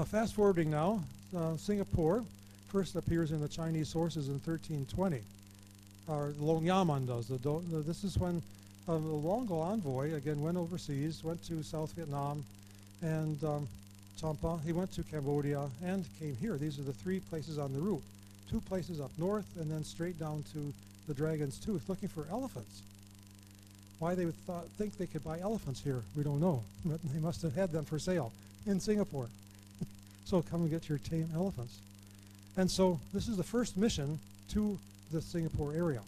Fast forwarding now, Singapore first appears in the Chinese sources in 1320. Long Yaman does. This is when the Mongol envoy again went overseas, went to South Vietnam and Champa. He went to Cambodia and came here. These are the three places on the route. Two places up north and then straight down to the Dragon's Tooth looking for elephants. Why they would think they could buy elephants here, we don't know. But they must have had them for sale in Singapore. So come and get your tame elephants. And so this is the first mission to the Singapore area.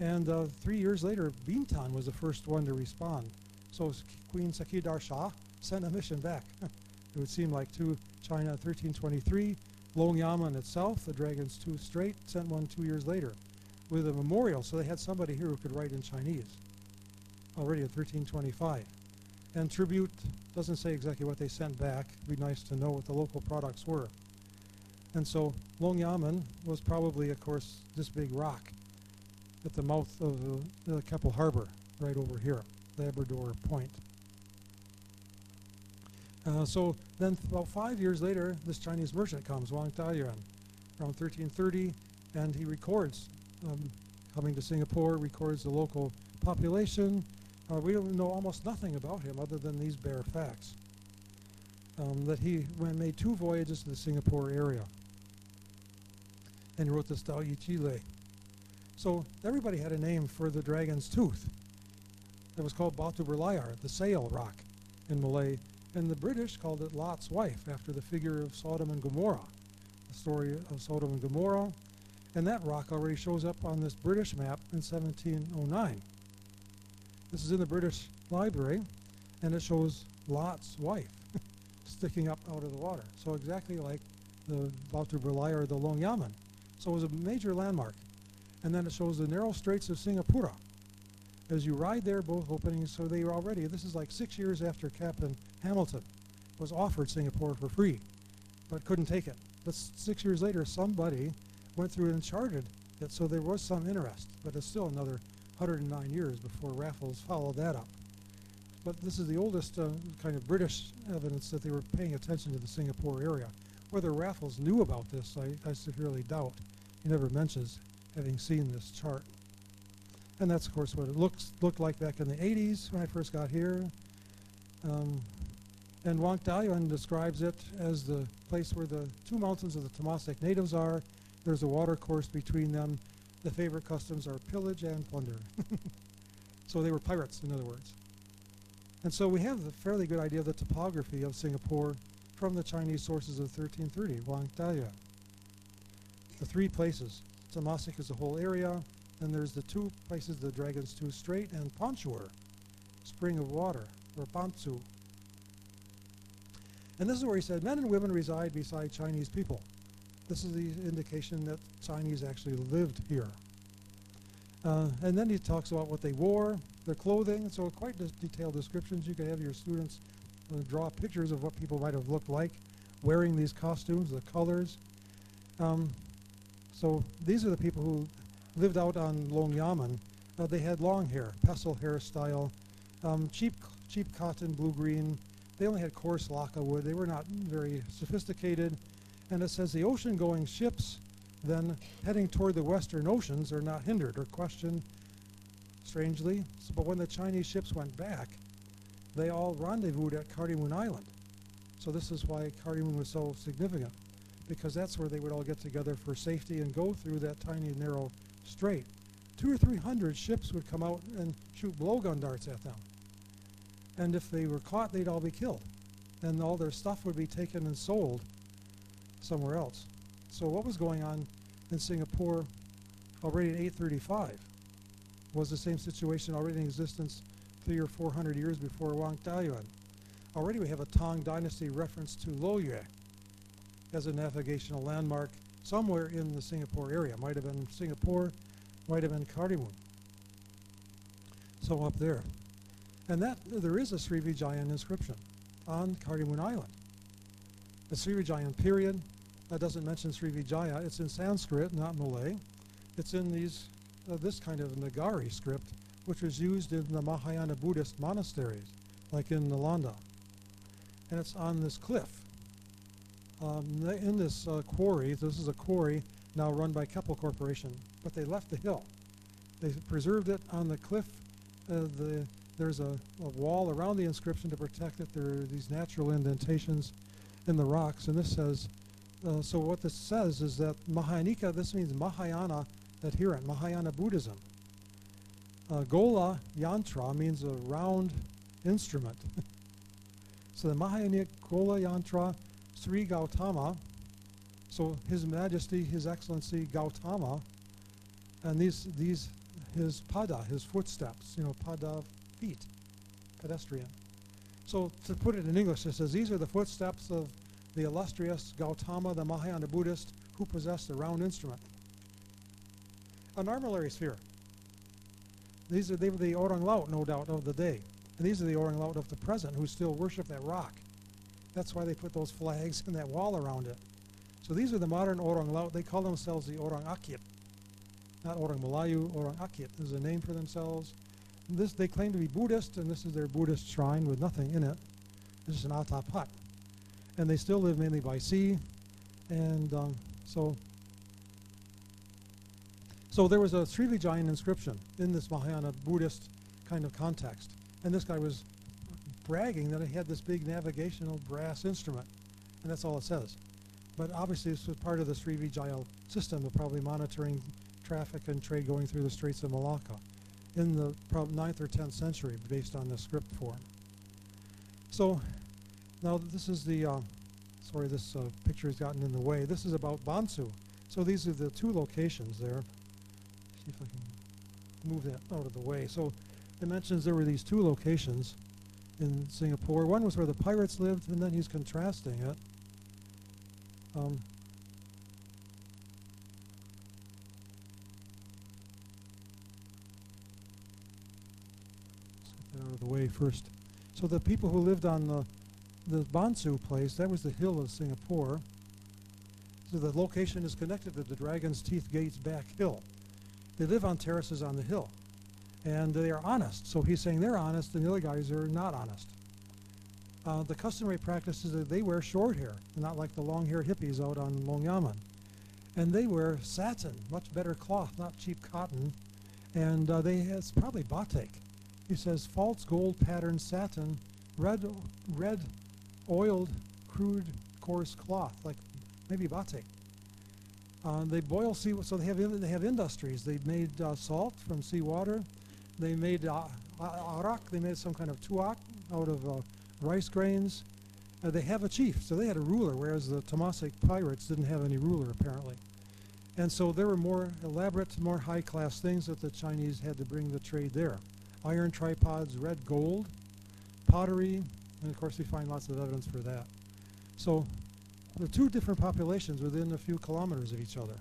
And 3 years later, Bintan was the first one to respond. So Queen Sakidar Shah sent a mission back. It would seem like to China 1323. Long Yaman itself, the Dragon's Tooth Strait, sent one 2 years later with a memorial. So they had somebody here who could write in Chinese already in 1325. And tribute doesn't say exactly what they sent back. It'd be nice to know what the local products were. And so Long Yaman was probably, of course, this big rock at the mouth of the Keppel Harbor, right over here, Labrador Point. So then about 5 years later, this Chinese merchant comes, Wang Dayuan, around 1330, and he records, coming to Singapore, records the local population. We don't know almost nothing about him other than these bare facts. That he made 2 voyages to the Singapore area. And he wrote this Dao Yi Chile. So everybody had a name for the Dragon's Tooth. It was called Batu Berlayar, the sail rock in Malay. And the British called it Lot's wife, after the figure of Sodom and Gomorrah, the story of Sodom and Gomorrah. And that rock already shows up on this British map in 1709. This is in the British Library, and it shows Lot's wife sticking up out of the water. So exactly like the Batu Berlayar or the Long Yaman. So it was a major landmark. And then it shows the narrow straits of Singapura. As you ride there, both openings, so they were already, this is like 6 years after Captain Hamilton was offered Singapore for free, but couldn't take it. But 6 years later, somebody went through and charted it, so there was some interest, but it's still another 109 years before Raffles followed that up. But this is the oldest kind of British evidence that they were paying attention to the Singapore area. Whether Raffles knew about this, I severely doubt. He never mentions having seen this chart. And that's, of course, what it looked like back in the 80s when I first got here. And Wang Dayuan describes it as the place where the 2 mountains of the Temasek natives are. There's a water course between them. The favorite customs are pillage and plunder. So they were pirates, in other words. And so we have a fairly good idea of the topography of Singapore from the Chinese sources of 1330, Wang Dayuan. The 3 places. Temasek is the whole area. Then there's the 2 places, the Dragon's Tooth Strait and Panchur, spring of water, or Pantsu. And this is where he said, men and women reside beside Chinese people. This is the indication that Chinese actually lived here. And then he talks about what they wore, their clothing, so quite detailed descriptions. You could have your students draw pictures of what people might have looked like wearing these costumes, the colors. So these are the people who lived out on Long Yaman. They had long hair, pestle hairstyle, cheap cotton, blue-green. They only had coarse lacquer wood. They were not very sophisticated. And it says the ocean-going ships then heading toward the western oceans are not hindered or questioned, strangely. But when the Chinese ships went back, they all rendezvoused at Karimun Island. So this is why Karimun was so significant, because that's where they would all get together for safety and go through that tiny, narrow strait. 200 or 300 ships would come out and shoot blowgun darts at them. And if they were caught, they'd all be killed. And all their stuff would be taken and sold somewhere else. So what was going on in Singapore already in 835 was the same situation already in existence 300 or 400 years before Wang Dayuan. Already we have a Tang Dynasty reference to Loyue as a navigational landmark somewhere in the Singapore area. Might have been Singapore, might have been Karimun. So up there. And that there is a Srivijayan inscription on Karimun Island. The Srivijayan period doesn't mention Srivijaya. It's in Sanskrit, not Malay. It's in these this kind of Nagari script, which was used in the Mahayana Buddhist monasteries, like in Nalanda. And it's on this cliff. In this quarry, this is a quarry now run by Keppel Corporation, but they left the hill. They preserved it on the cliff. There's a wall around the inscription to protect it. There are these natural indentations in the rocks, and this says, so what this says is that Mahayanika, this means Mahayana adherent, Mahayana Buddhism. Gola Yantra means a round instrument. So the Mahayana Gola Yantra Sri Gautama, so His Majesty, His Excellency Gautama, and these his pada, his footsteps, pada, feet, pedestrian. So to put it in English, it says these are the footsteps of the illustrious Gautama, the Mahayana Buddhist, who possessed a round instrument. An armillary sphere. They were the Orang Laut, no doubt, of the day. And these are the Orang Laut of the present who still worship that rock. That's why they put those flags and that wall around it. So these are the modern Orang Laut. They call themselves the Orang Akit. Not Orang Melayu, Orang Akit is a name for themselves. And they claim to be Buddhist, and this is their Buddhist shrine with nothing in it. It's just an atap hut. And they still live mainly by sea. And so there was a Srivijayan inscription in this Mahayana Buddhist kind of context. And this guy was bragging that he had this big navigational brass instrument. And that's all it says. But obviously this was part of the Srivijaya system of probably monitoring traffic and trade going through the Straits of Malacca in the 9th or 10th century based on the script form. So now this is the, sorry, this picture has gotten in the way. This is about Bansu. So these are the two locations there. See if I can move that out of the way. So it mentions there were these two locations in Singapore. One was where the pirates lived, and then he's contrasting it. Let's get that out of the way first. So the people who lived on the Bansu place, that was the hill of Singapore. So the location is connected to the Dragon's Teeth Gate's back hill. They live on terraces on the hill. And they are honest. So he's saying they're honest and the other guys are not honest. The customary practice is that they wear short hair, not like the long-haired hippies out on Longyaman. And they wear satin, much better cloth, not cheap cotton. And it's probably batik. He says false gold patterned satin, red oiled, crude, coarse cloth, like maybe batik. They boil seawater, so they have industries. They made salt from seawater. They made arak. They made some kind of tuak out of rice grains. They have a chief, so they had a ruler, whereas the Temasek pirates didn't have any ruler apparently. And so there were more elaborate, more high-class things that the Chinese had to bring the trade there. Iron tripods, red gold, pottery, and of course we find lots of evidence for that. So there are two different populations within a few kilometers of each other.